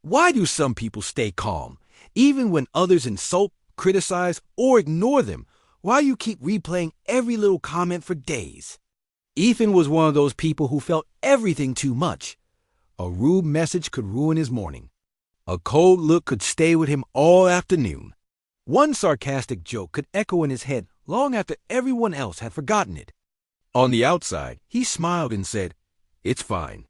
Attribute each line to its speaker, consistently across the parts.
Speaker 1: Why do some people stay calm, even when others insult, criticize, or ignore them? Why you keep replaying every little comment for days? Ethan was one of those people who felt everything too much. A rude message could ruin his morning. A cold look could stay with him all afternoon. One sarcastic joke could echo in his head long after everyone else had forgotten it. On the outside, he smiled and said, "It's fine."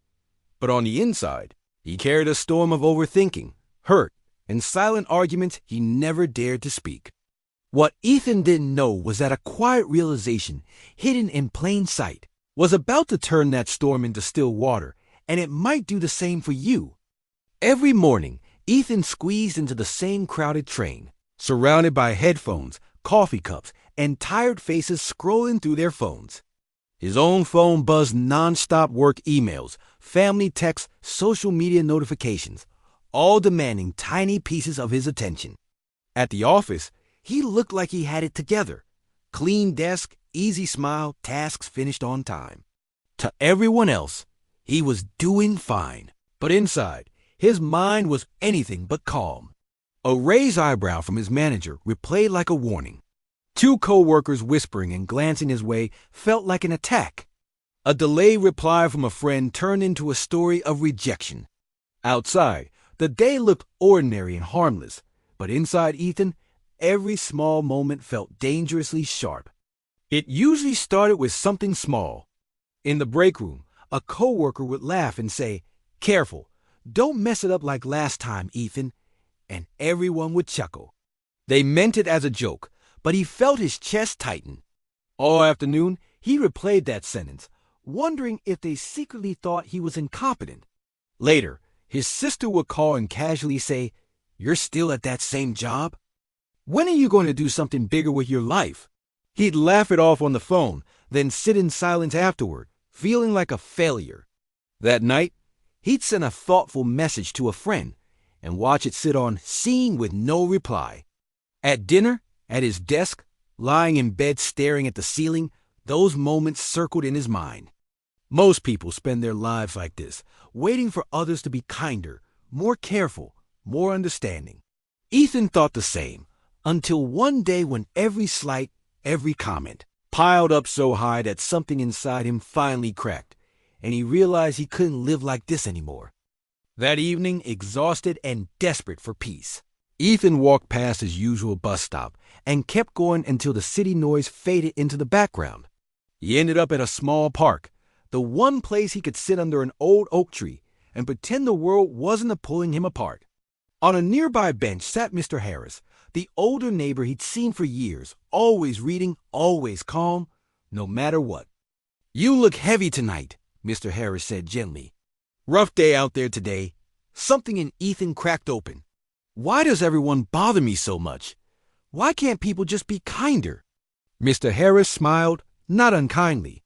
Speaker 1: But on the inside, he carried a storm of overthinking, hurt, and silent arguments he never dared to speak. What Ethan didn't know was that a quiet realization, hidden in plain sight, was about to turn that storm into still water, and it might do the same for you. Every morning, Ethan squeezed into the same crowded train, surrounded by headphones, coffee cups, and tired faces scrolling through their phones. His own phone buzzed non-stop work emails, family texts, social media notifications, all demanding tiny pieces of his attention. At the office, he looked like he had it together. Clean desk, easy smile, tasks finished on time. To everyone else, he was doing fine. But inside, his mind was anything but calm. A raised eyebrow from his manager replayed like a warning. Two co-workers whispering and glancing his way felt like an attack. A delayed reply from a friend turned into a story of rejection. Outside, the day looked ordinary and harmless, but inside Ethan, every small moment felt dangerously sharp. It usually started with something small. In the break room, a coworker would laugh and say, "Careful, don't mess it up like last time, Ethan," and everyone would chuckle. They meant it as a joke, but he felt his chest tighten. All afternoon, he replayed that sentence, wondering if they secretly thought he was incompetent. Later, his sister would call and casually say, "You're still at that same job? When are you going to do something bigger with your life?" He'd laugh it off on the phone, then sit in silence afterward, feeling like a failure. That night, he'd send a thoughtful message to a friend and watch it sit on seen with no reply. At dinner, at his desk, lying in bed staring at the ceiling, those moments circled in his mind. Most people spend their lives like this, waiting for others to be kinder, more careful, more understanding. Ethan thought the same, until one day when every slight, every comment, piled up so high that something inside him finally cracked, and he realized he couldn't live like this anymore. That evening, exhausted and desperate for peace, Ethan walked past his usual bus stop and kept going until the city noise faded into the background. He ended up at a small park, the one place he could sit under an old oak tree and pretend the world wasn't pulling him apart. On a nearby bench sat Mr. Harris, the older neighbor he'd seen for years, always reading, always calm, no matter what. "You look heavy tonight," Mr. Harris said gently. "Rough day out there today." Something in Ethan cracked open. Why does everyone bother me so much? Why can't people just be kinder? Mr. Harris smiled, not unkindly.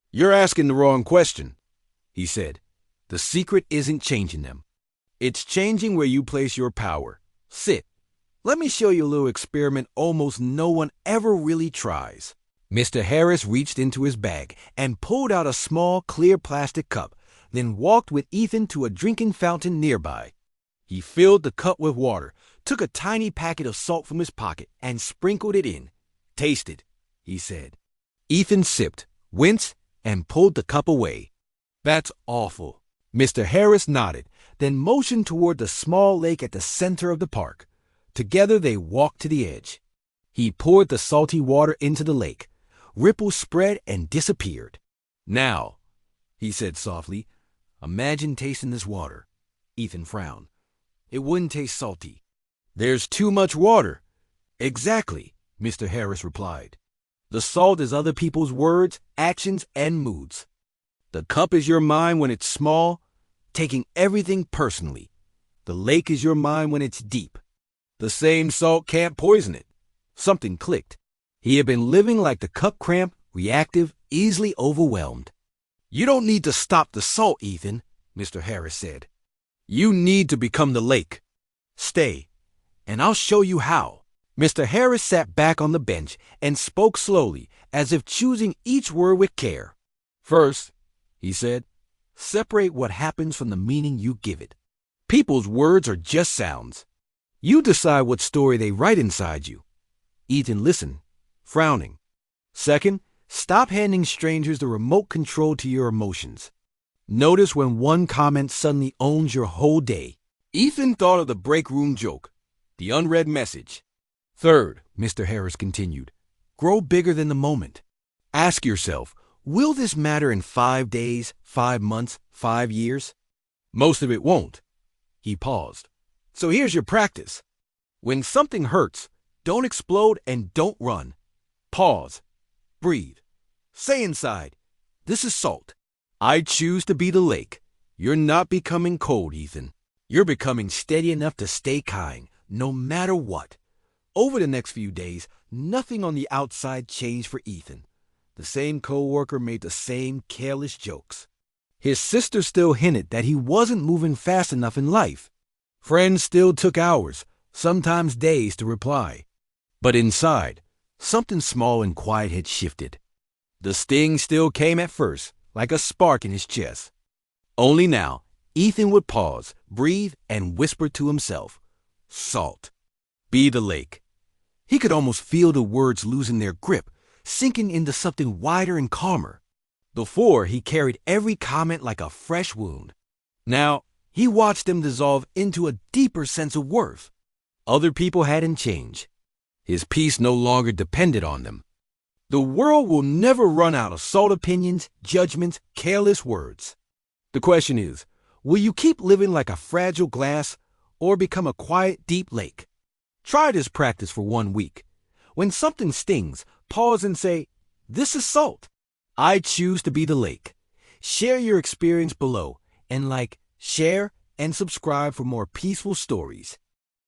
Speaker 1: "You're asking the wrong question," he said. "The secret isn't changing them. It's changing where you place your power. Sit. Let me show you a little experiment almost no one ever really tries." Mr. Harris reached into his bag and pulled out a small, clear plastic cup, then walked with Ethan to a drinking fountain nearby. He filled the cup with water, took a tiny packet of salt from his pocket, and sprinkled it in. "Taste it," he said. Ethan sipped, winced, and pulled the cup away. "That's awful." Mr. Harris nodded, then motioned toward the small lake at the center of the park. Together they walked to the edge. He poured the salty water into the lake. Ripples spread and disappeared. "Now," he said softly, "imagine tasting this water." Ethan frowned. "It wouldn't taste salty." "There's too much water." "Exactly," Mr. Harris replied. "The salt is other people's words, actions, and moods. The cup is your mind when it's small, taking everything personally. The lake is your mind when it's deep. The same salt can't poison it." Something clicked. He had been living like the cup cramped, reactive, easily overwhelmed. "You don't need to stop the salt, Ethan," Mr. Harris said. "You need to become the lake. Stay, and I'll show you how." Mr. Harris sat back on the bench and spoke slowly, as if choosing each word with care. "First," he said, "separate what happens from the meaning you give it. People's words are just sounds. You decide what story they write inside you. Ethan listened, frowning. Second, stop handing strangers the remote control to your emotions. Notice when one comment suddenly owns your whole day. Ethan thought of the break room joke, the unread message. Third, Mr. Harris continued, grow bigger than the moment. Ask yourself, will this matter in 5 days, 5 months, 5 years? Most of it won't. He paused. So here's your practice. When something hurts, don't explode and don't run. Pause. Breathe. Say inside, this is salt. I choose to be the lake. You're not becoming cold, Ethan. You're becoming steady enough to stay kind, no matter what. Over the next few days, nothing on the outside changed for Ethan. The same coworker made the same careless jokes. His sister still hinted that he wasn't moving fast enough in life. Friends still took hours, sometimes days, to reply. But inside, something small and quiet had shifted. The sting still came at first, like a spark in his chest. Only now, Ethan would pause, breathe, and whisper to himself, salt. Be the lake. He could almost feel the words losing their grip, sinking into something wider and calmer. Before, he carried every comment like a fresh wound. Now, he watched them dissolve into a deeper sense of worth. Other people hadn't changed. His peace no longer depended on them. The world will never run out of salt opinions, judgments, careless words. The question is, will you keep living like a fragile glass or become a quiet, deep lake? Try this practice for 1 week. When something stings, pause and say, this is salt. I choose to be the lake. Share your experience below and share, and subscribe for more peaceful stories.